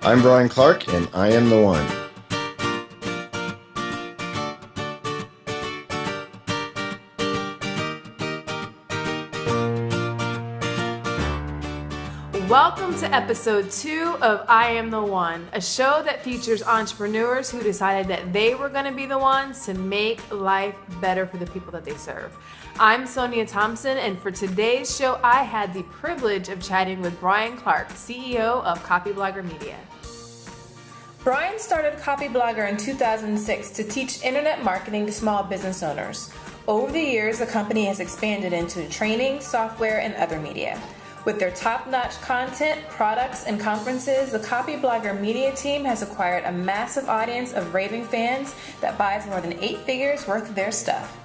I'm Brian Clark, and I am the one. Welcome to episode 2 of I Am the One, a show that features entrepreneurs who decided that they were going to be the ones to make life better for the people that they serve. I'm Sonia Thompson, and for today's show, I had the privilege of chatting with Brian Clark, CEO of Copyblogger Media. Brian started Copyblogger in 2006 to teach internet marketing to small business owners. Over the years, the company has expanded into training, software, and other media. With their top-notch content, products, and conferences, the Copyblogger Media team has acquired a massive audience of raving fans that buys more than 8 figures worth of their stuff.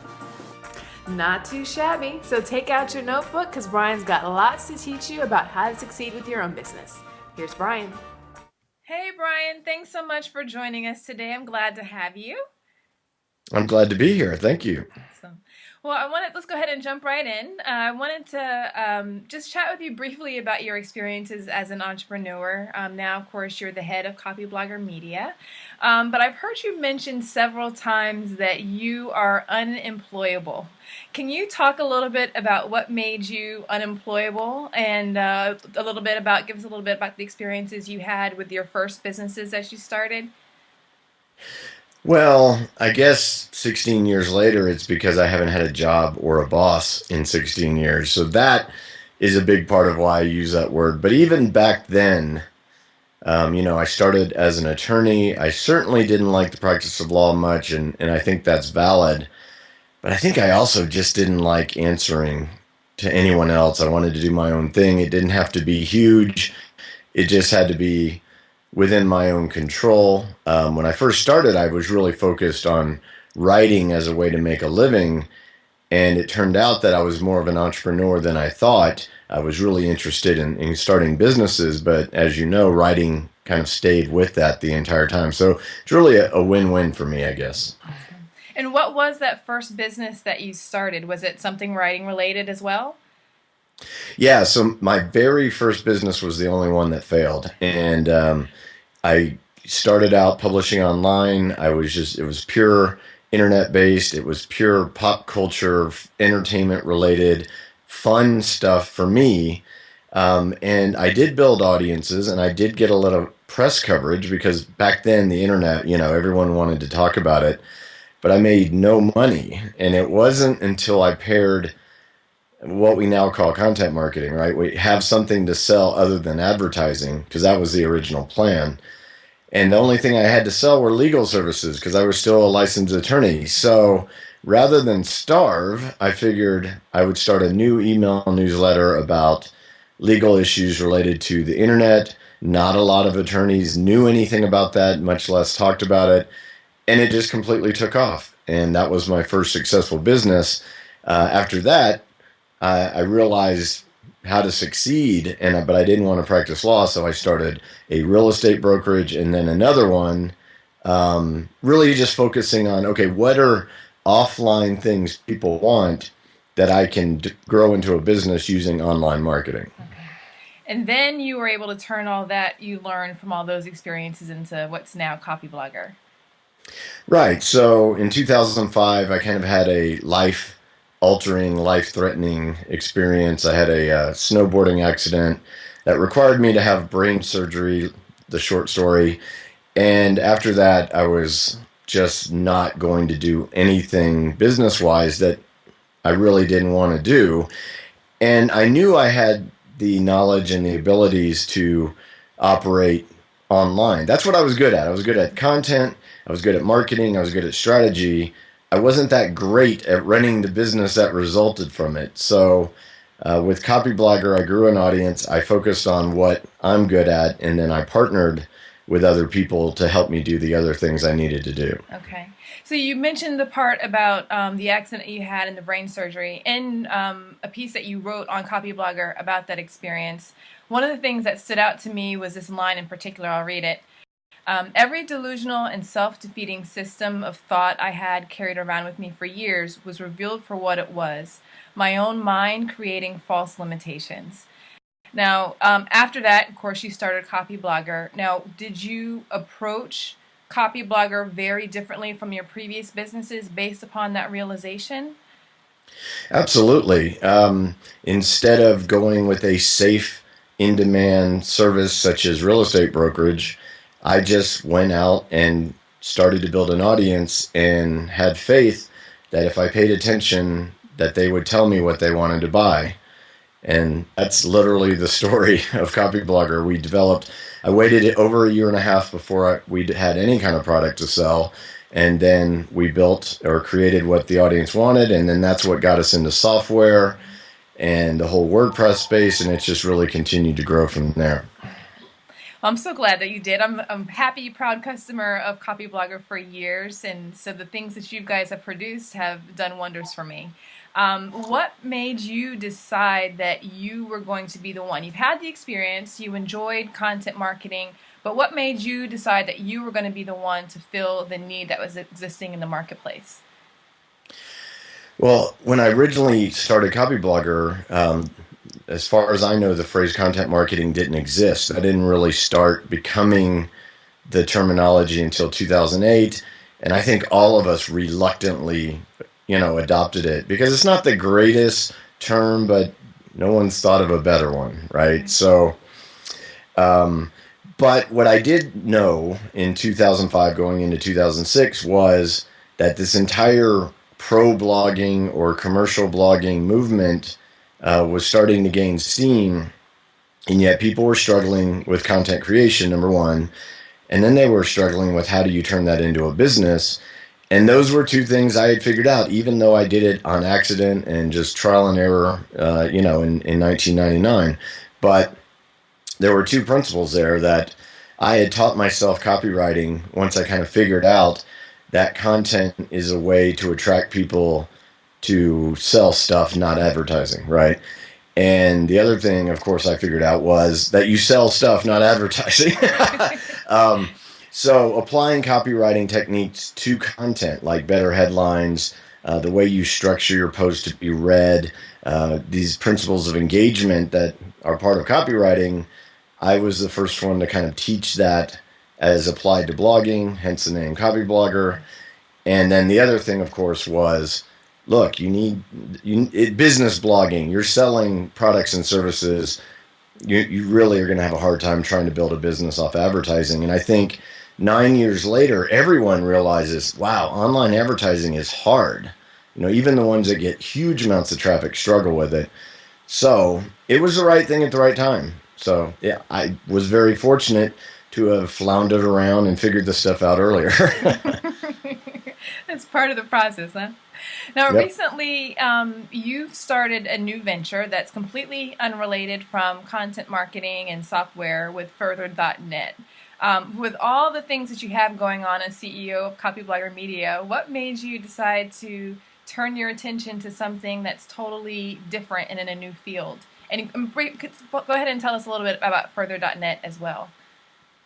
Not too shabby, so take out your notebook because Brian's got lots to teach you about how to succeed with your own business. Here's Brian. Hey Brian, thanks so much for joining us today. I'm glad to have you. I'm glad to be here. Thank you. Awesome. Well, let's go ahead and jump right in. I wanted to just chat with you briefly about your experiences as an entrepreneur. Now, of course, you're the head of Copyblogger Media, but I've heard you mention several times that you are unemployable. Can you talk a little bit about what made you unemployable and give us a little bit about the experiences you had with your first businesses that you started? Well, I guess 16 years later, it's because I haven't had a job or a boss in 16 years. So that is a big part of why I use that word. But even back then, I started as an attorney. I certainly didn't like the practice of law much, and I think that's valid. But I think I also just didn't like answering to anyone else. I wanted to do my own thing. It didn't have to be huge. It just had to be within my own control. When I first started, I was really focused on writing as a way to make a living, and it turned out that I was more of an entrepreneur than I thought. I was really interested in starting businesses, but as you know, writing kind of stayed with that the entire time. So it's really a win-win for me, I guess. And what was that first business that you started? Was it something writing related as well? Yeah, so my very first business was the only one that failed. And I started out publishing online. It was pure internet based. It was pure pop culture, entertainment related, fun stuff for me. And I did build audiences and I did get a lot of press coverage because back then the internet, everyone wanted to talk about it. But I made no money. And it wasn't until I paired what we now call content marketing, right? We have something to sell other than advertising because that was the original plan. And the only thing I had to sell were legal services because I was still a licensed attorney. So rather than starve, I figured I would start a new email newsletter about legal issues related to the internet. Not a lot of attorneys knew anything about that, much less talked about it. And it just completely took off. And that was my first successful business. After that, I realized how to succeed, but I didn't want to practice law, so I started a real estate brokerage and then another one, really just focusing on, okay, what are offline things people want that I can grow into a business using online marketing. Okay. And then you were able to turn all that you learned from all those experiences into what's now Copyblogger. Right. So in 2005, I kind of had a life-altering, life-threatening experience. I had a snowboarding accident that required me to have brain surgery, the short story. And after that, I was just not going to do anything business-wise that I really didn't want to do. And I knew I had the knowledge and the abilities to operate online. That's what I was good at. I was good at content. I was good at marketing. I was good at strategy. I wasn't that great at running the business that resulted from it. So with Copyblogger, I grew an audience. I focused on what I'm good at, and then I partnered with other people to help me do the other things I needed to do. Okay. So you mentioned the part about the accident you had and the brain surgery in a piece that you wrote on Copyblogger about that experience. One of the things that stood out to me was this line in particular. I'll read it. Every delusional and self-defeating system of thought I had carried around with me for years was revealed for what it was, my own mind creating false limitations. Now, after that, of course, you started Copyblogger. Now, did you approach Copyblogger very differently from your previous businesses based upon that realization? Absolutely. Instead of going with a safe, in demand service such as real estate brokerage, I just went out and started to build an audience and had faith that if I paid attention, that they would tell me what they wanted to buy. And that's literally the story of Copyblogger. I waited over a year and a half before we had any kind of product to sell. And then we built or created what the audience wanted. And then that's what got us into software and the whole WordPress space. And it's just really continued to grow from there. I'm so glad that you did. I'm a happy, proud customer of Copyblogger for years. And so the things that you guys have produced have done wonders for me. What made you decide that you were going to be the one? You've had the experience, you enjoyed content marketing, but what made you decide that you were going to be the one to fill the need that was existing in the marketplace? Well, when I originally started Copyblogger, as far as I know, the phrase content marketing didn't exist. That didn't really start becoming the terminology until 2008. And I think all of us reluctantly, adopted it because it's not the greatest term, but no one's thought of a better one, right? So, but what I did know in 2005 going into 2006 was that this entire pro blogging or commercial blogging movement was starting to gain steam, and yet people were struggling with content creation, number one, and then they were struggling with how do you turn that into a business. And those were two things I had figured out, even though I did it on accident and just trial and error, in 1999. But there were two principles there that I had taught myself copywriting once I kind of figured out that content is a way to attract people to sell stuff, not advertising, right? And the other thing, of course, I figured out was that you sell stuff, not advertising. So applying copywriting techniques to content, like better headlines, the way you structure your post to be read, these principles of engagement that are part of copywriting, I was the first one to kind of teach that as applied to blogging, hence the name Copyblogger. And then the other thing, of course, was, look, business blogging, you're selling products and services. You really are going to have a hard time trying to build a business off advertising. And I think 9 years later, everyone realizes, wow, online advertising is hard. Even the ones that get huge amounts of traffic struggle with it. So it was the right thing at the right time. So yeah, I was very fortunate to have floundered around and figured this stuff out earlier. That's part of the process, huh? Now, Yep. recently, you've started a new venture that's completely unrelated from content marketing and software with Further.net. With all the things that you have going on as CEO of Copyblogger Media, what made you decide to turn your attention to something that's totally different and in a new field? And go ahead and tell us a little bit about Further.net as well.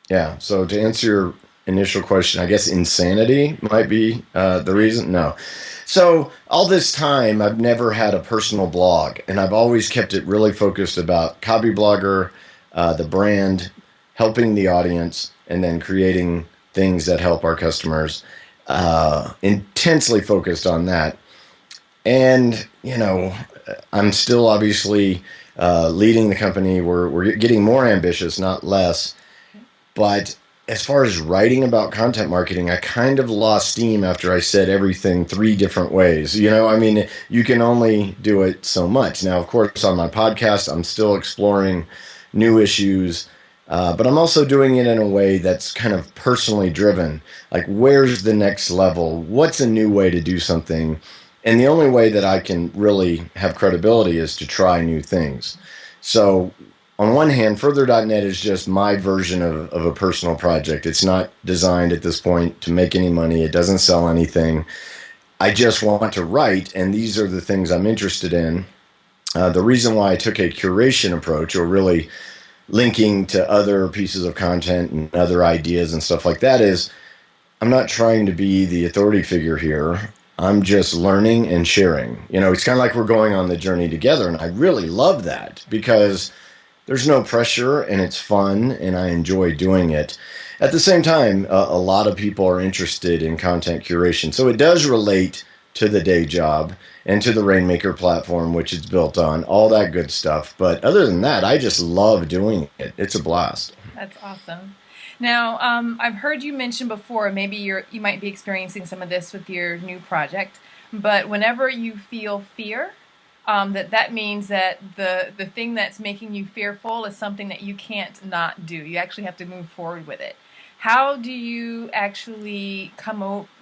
Yeah. So to answer your initial question, I guess insanity might be the reason. No. So all this time, I've never had a personal blog, and I've always kept it really focused about Copyblogger, the brand, helping the audience, and then creating things that help our customers. Intensely focused on that. And, I'm still obviously leading the company. We're getting more ambitious, not less. But as far as writing about content marketing, I kind of lost steam after I said everything 3 different ways. You can only do it so much. Now, of course, on my podcast, I'm still exploring new issues, but I'm also doing it in a way that's kind of personally driven. Like, where's the next level? What's a new way to do something? And the only way that I can really have credibility is to try new things. So on one hand, Further.net is just my version of a personal project. It's not designed at this point to make any money. It doesn't sell anything. I just want to write, and these are the things I'm interested in. The reason why I took a curation approach, or really linking to other pieces of content and other ideas and stuff like that, is I'm not trying to be the authority figure here. I'm just learning and sharing. It's kind of like we're going on the journey together, and I really love that because there's no pressure and it's fun and I enjoy doing it. At the same time, a lot of people are interested in content curation. So it does relate to the day job and to the Rainmaker platform, which it's built on, all that good stuff. But other than that, I just love doing it. It's a blast. That's awesome. Now, I've heard you mention before, maybe you might be experiencing some of this with your new project, but whenever you feel fear, that means that the thing that's making you fearful is something that you can't not do. You actually have to move forward with it. How do you actually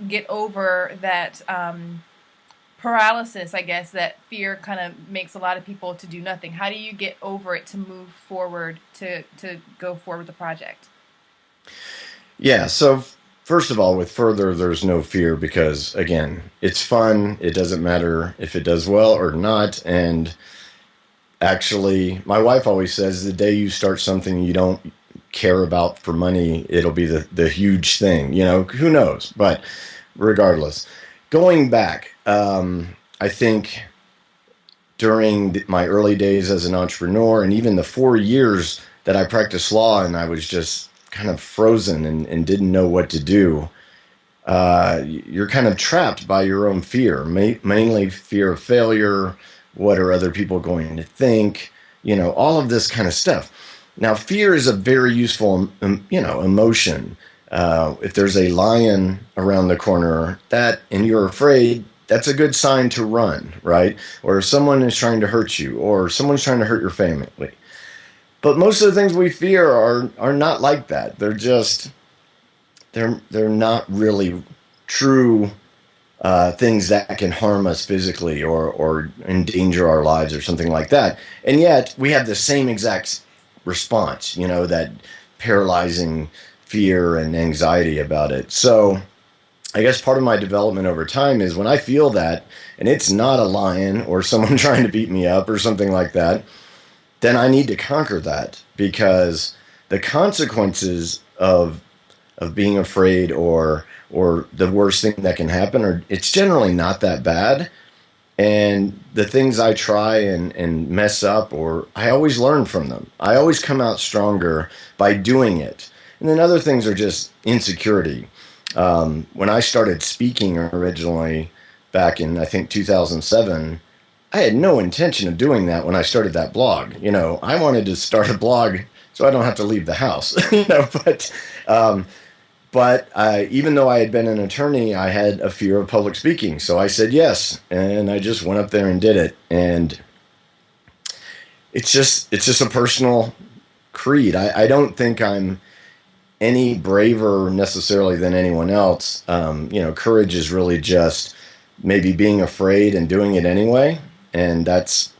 get over that paralysis, I guess, that fear kind of makes a lot of people to do nothing? How do you get over it to move forward, to go forward with the project? Yeah, so first of all, with further, there's no fear because, again, it's fun. It doesn't matter if it does well or not. And actually, my wife always says the day you start something you don't care about for money, it'll be the huge thing. Who knows? But regardless, going back, I think during my early days as an entrepreneur and even the 4 years that I practiced law and I was just kind of frozen and didn't know what to do, you're kind of trapped by your own fear, mainly fear of failure. What are other people going to think? All of this kind of stuff. Now, fear is a very useful, emotion. If there's a lion around the corner and you're afraid, that's a good sign to run, right? Or if someone is trying to hurt you, or someone's trying to hurt your family. But most of the things we fear are not like that. They're not really true things that can harm us physically or endanger our lives or something like that. And yet we have the same exact response, that paralyzing fear and anxiety about it. So I guess part of my development over time is when I feel that, and it's not a lion or someone trying to beat me up or something like that, then I need to conquer that because the consequences of being afraid or the worst thing that can happen it's generally not that bad. And the things I try and mess up, or I always learn from them. I always come out stronger by doing it. And then other things are just insecurity. When I started speaking originally back in, I think, 2007, I had no intention of doing that when I started that blog. I wanted to start a blog so I don't have to leave the house, but even though I had been an attorney, I had a fear of public speaking. So I said yes, and I just went up there and did it. And it's just a personal creed. I don't think I'm any braver necessarily than anyone else. Courage is really just maybe being afraid and doing it anyway. And that's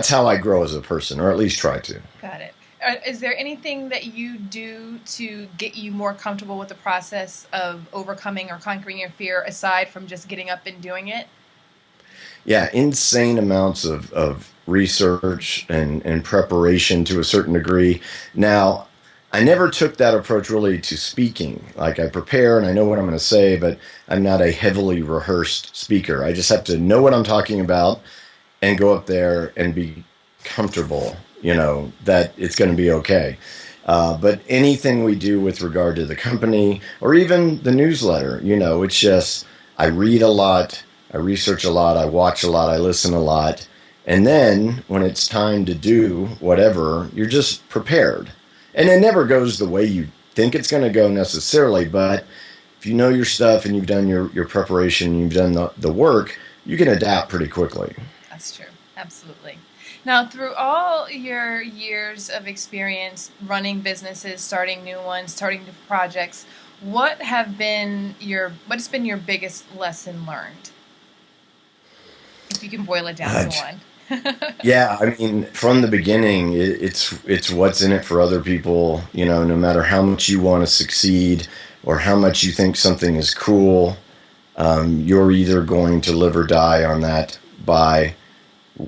how I grow as a person, or at least try to. Got it. Is there anything that you do to get you more comfortable with the process of overcoming or conquering your fear aside from just getting up and doing it? Yeah, insane amounts of research and preparation to a certain degree. Now, I never took that approach really to speaking. Like, I prepare and I know what I'm going to say, but I'm not a heavily rehearsed speaker. I just have to know what I'm talking about and go up there and be comfortable, that it's going to be okay. But anything we do with regard to the company or even the newsletter, it's just I read a lot, I research a lot, I watch a lot, I listen a lot. And then when it's time to do whatever, you're just prepared. And it never goes the way you think it's going to go necessarily. But if you know your stuff and you've done your preparation, you've done the work, you can adapt pretty quickly. That's true. Absolutely. Now, through all your years of experience running businesses, starting new ones, starting new projects, what has been your biggest lesson learned? If you can boil it down to one. Yeah, I mean, from the beginning, it's what's in it for other people. No matter how much you want to succeed or how much you think something is cool, you're either going to live or die on that by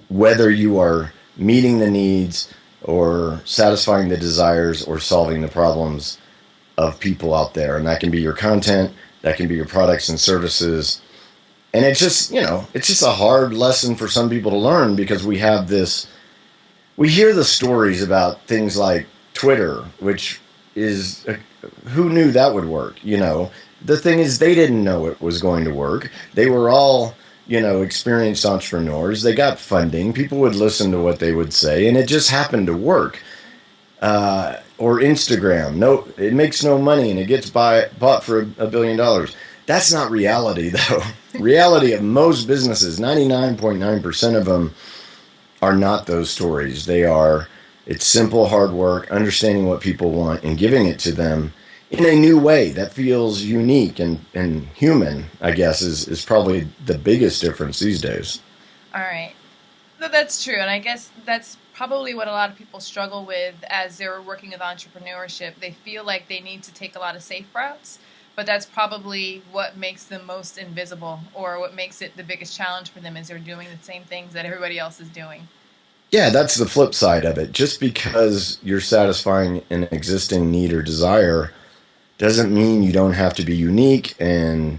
whether you are meeting the needs or satisfying the desires or solving the problems of people out there. And that can be your content, that can be your products and services. And it's just a hard lesson for some people to learn because we have this we hear the stories about things like Twitter, which is who knew that would work? The thing is, they didn't know it was going to work. They were all, experienced entrepreneurs. They got funding. People would listen to what they would say, and it just happened to work. Or Instagram, no, it makes no money, and it gets bought for $1 billion. That's not reality, though. Reality of most businesses, 99.9% of them, are not those stories. It's simple hard work, understanding what people want and giving it to them in a new way that feels unique and human, I guess, is probably the biggest difference these days. All right. That's true. And I guess that's probably what a lot of people struggle with as they're working with entrepreneurship. They feel like they need to take a lot of safe routes, but that's probably what makes them most invisible, or what makes it the biggest challenge for them, is they're doing the same things that everybody else is doing. Yeah, that's the flip side of it. Just because you're satisfying an existing need or desire doesn't mean you don't have to be unique and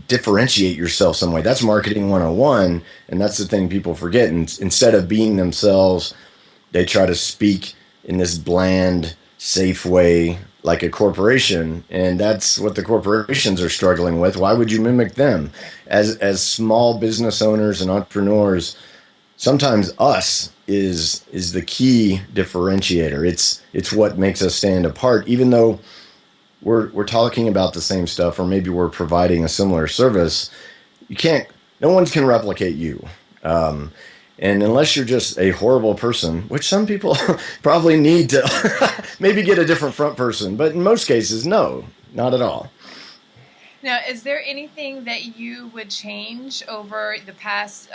differentiate yourself some way. That's marketing 101, and that's the thing people forget. And instead of being themselves, they try to speak in this bland, safe way like a corporation, and that's what the corporations are struggling with. Why would you mimic them? As small business owners and entrepreneurs, sometimes us is the key differentiator. It's what makes us stand apart, even though we're talking about the same stuff, or maybe we're providing a similar service. No one can replicate you. And unless you're just a horrible person, which some people probably need to maybe get a different front person, but in most cases, no, not at all. Now, is there anything that you would change over the past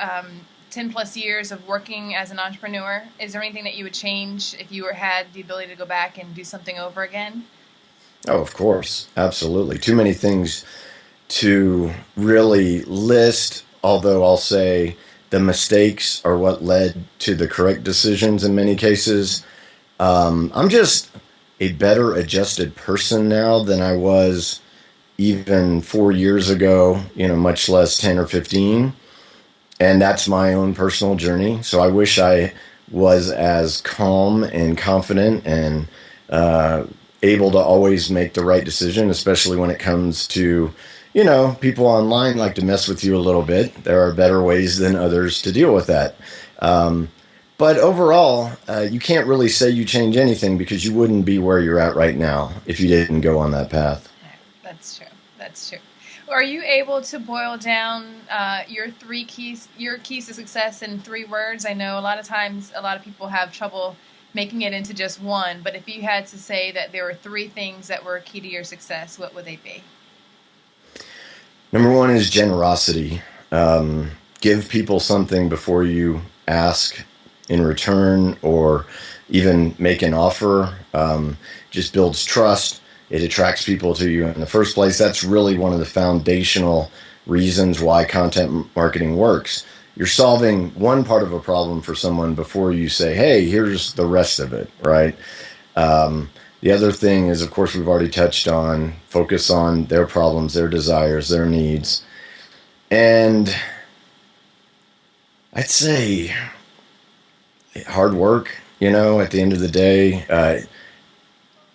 10 plus years of working as an entrepreneur? Is there anything that you would change if you had the ability to go back and do something over again? Oh, of course. Absolutely. Too many things to really list, although I'll say the mistakes are what led to the correct decisions in many cases. I'm just a better adjusted person now than I was even 4 years ago, much less 10 or 15. And that's my own personal journey. So I wish I was as calm and confident and able to always make the right decision, especially when it comes to, people online like to mess with you a little bit. There are better ways than others to deal with that. But overall, you can't really say you change anything, because you wouldn't be where you're at right now if you didn't go on that path. That's true. That's true. Are you able to boil down your keys to success in 3 words? I know a lot of times a lot of people have trouble making it into just one, but if you had to say that there were 3 things that were key to your success, what would they be? Number 1 is generosity. Give people something before you ask in return, or even make an offer. Just builds trust. It attracts people to you in the first place. That's really one of the foundational reasons why content marketing works. You're solving one part of a problem for someone before you say, hey, here's the rest of it, right? The other thing is, of course, we've already touched on, focus on their problems, their desires, their needs. And I'd say hard work, at the end of the day.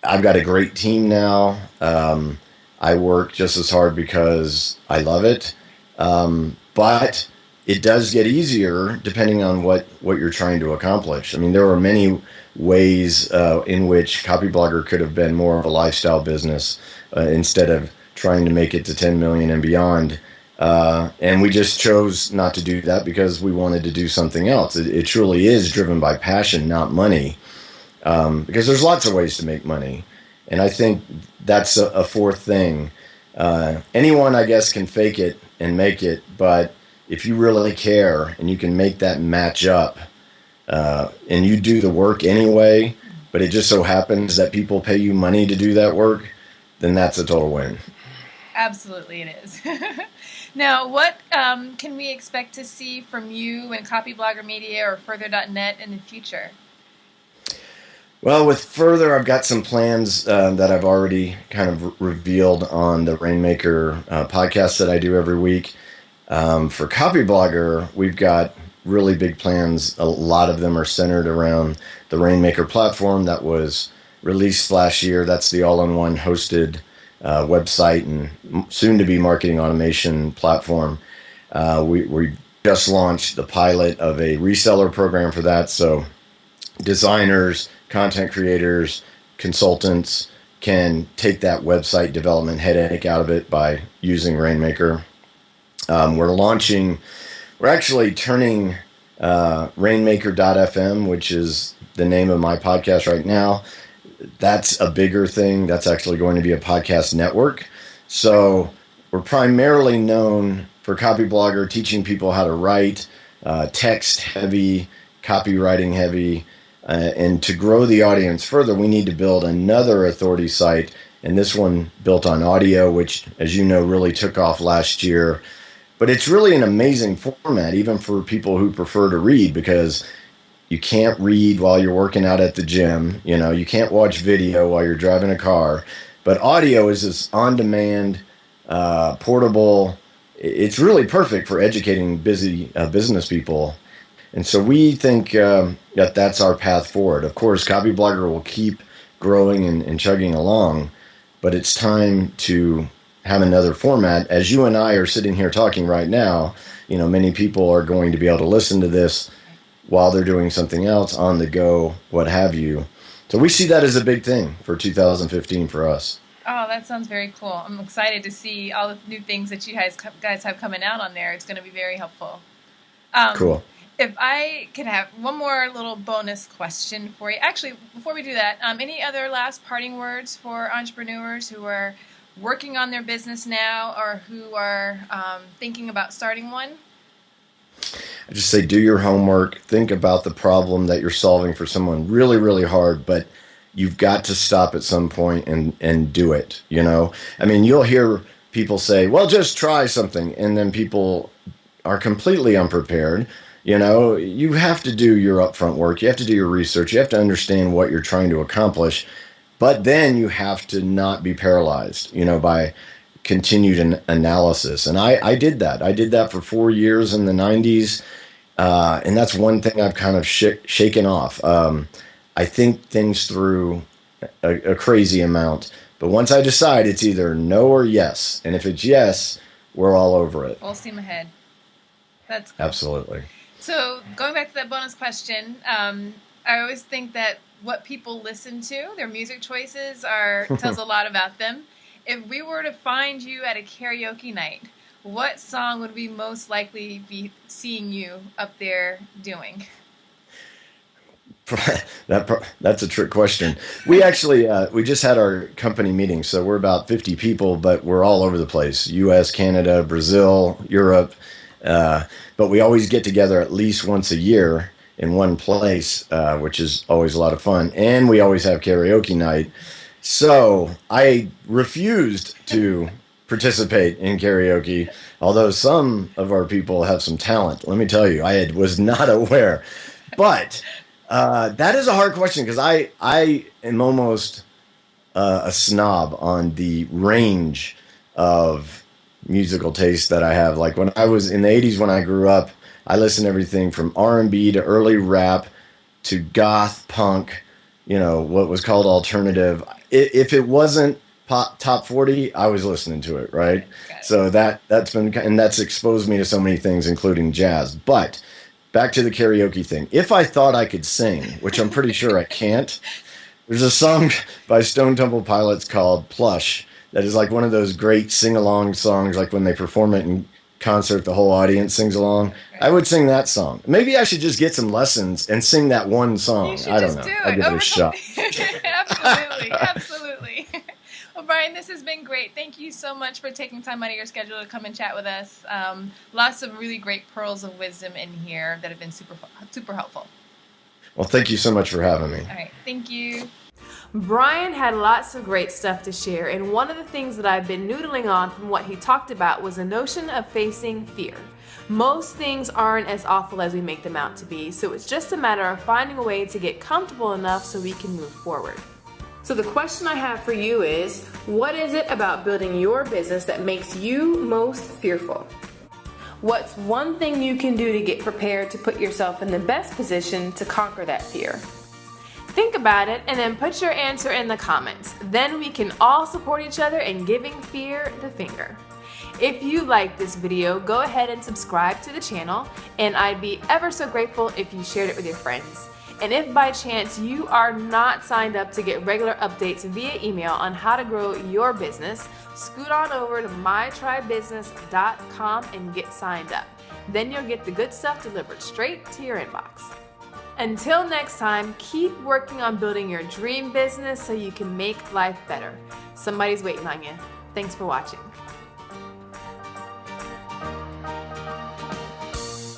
I've got a great team now. I work just as hard because I love it. But it does get easier depending on what you're trying to accomplish. I mean, there are many ways in which Copyblogger could have been more of a lifestyle business instead of trying to make it to 10 million and beyond. And we just chose not to do that because we wanted to do something else. It truly is driven by passion, not money. Because there's lots of ways to make money. And I think that's a 4th thing. Anyone, I guess, can fake it and make it, but if you really care and you can make that match up, and you do the work anyway, but it just so happens that people pay you money to do that work, then that's a total win. Absolutely it is. Now, what can we expect to see from you and Copyblogger Media or Further.net in the future? Well, with Further, I've got some plans that I've already kind of revealed on the Rainmaker podcast that I do every week. For Copyblogger, we've got really big plans. A lot of them are centered around the Rainmaker platform that was released last year. That's the all-in-one hosted website and soon to be marketing automation platform. We just launched the pilot of a reseller program for that. So designers, content creators, consultants can take that website development headache out of it by using Rainmaker. We're actually turning Rainmaker.fm, which is the name of my podcast right now. That's a bigger thing. That's actually going to be a podcast network. So we're primarily known for Copyblogger, teaching people how to write, text heavy, copywriting heavy. And to grow the audience further, we need to build another authority site. And this one built on audio, which, as you know, really took off last year. But it's really an amazing format, even for people who prefer to read, because you can't read while you're working out at the gym. You know, you can't watch video while you're driving a car. But audio is this on-demand, portable. It's really perfect for educating busy business people. And so we think that that's our path forward. Of course, Copyblogger will keep growing and chugging along, but it's time to have another format. As you and I are sitting here talking right now, you know, many people are going to be able to listen to this while they're doing something else, on the go, what have you. So we see that as a big thing for 2015 for us. Oh, that sounds very cool. I'm excited to see all the new things that you guys have coming out on there. It's going to be very helpful. Cool. If I could have one more little bonus question for you. Actually, before we do that, any other last parting words for entrepreneurs who are working on their business now or who are thinking about starting one? I just say, do your homework. Think about the problem that you're solving for someone really, really hard, but you've got to stop at some point and do it. You know, I mean, you'll hear people say, well, just try something. And then people are completely unprepared. You know, you have to do your upfront work. You have to do your research. You have to understand what you're trying to accomplish. But then you have to not be paralyzed, you know, by continued analysis. And I did that. I did that for 4 years in the 90s. And that's one thing I've kind of shaken off. I think things through a crazy amount. But once I decide, it's either no or yes. And if it's yes, we're all over it. Full steam ahead. That's cool. Absolutely. So going back to that bonus question, I always think that what people listen to, their music choices, tells a lot about them. If we were to find you at a karaoke night, what song would we most likely be seeing you up there doing? That's a trick question. We actually, we just had our company meeting, so we're about 50 people, but we're all over the place. US, Canada, Brazil, Europe. But we always get together at least once a year in one place, which is always a lot of fun. And we always have karaoke night. So I refused to participate in karaoke, although some of our people have some talent. Let me tell you, I was not aware. But that is a hard question, because I am almost a snob on the range of musical taste that I have. Like when I was in the 80s, when I grew up, I listened to everything from R&B to early rap to goth punk, you know, what was called alternative. If it wasn't top 40, I was listening to it, right? So that's exposed me to so many things, including jazz. But back to the karaoke thing. If I thought I could sing, which I'm pretty sure I can't, there's a song by Stone Temple Pilots called Plush that is like one of those great sing-along songs, like when they perform it in concert, the whole audience sings along. I would sing that song. Maybe I should just get some lessons and sing that one song. I don't know. I'll give it a shot. Absolutely. Absolutely. Well, Brian, this has been great. Thank you so much for taking time out of your schedule to come and chat with us. Lots of really great pearls of wisdom in here that have been super, super helpful. Well, thank you so much for having me. All right. Thank you. Brian had lots of great stuff to share, and one of the things that I've been noodling on from what he talked about was the notion of facing fear. Most things aren't as awful as we make them out to be, so it's just a matter of finding a way to get comfortable enough so we can move forward. So the question I have for you is, what is it about building your business that makes you most fearful? What's one thing you can do to get prepared to put yourself in the best position to conquer that fear? Think about it and then put your answer in the comments. Then we can all support each other in giving fear the finger. If you liked this video, go ahead and subscribe to the channel, and I'd be ever so grateful if you shared it with your friends. And if by chance you are not signed up to get regular updates via email on how to grow your business, scoot on over to mytrybusiness.com and get signed up. Then you'll get the good stuff delivered straight to your inbox. Until next time, keep working on building your dream business so you can make life better. Somebody's waiting on you. Thanks for watching.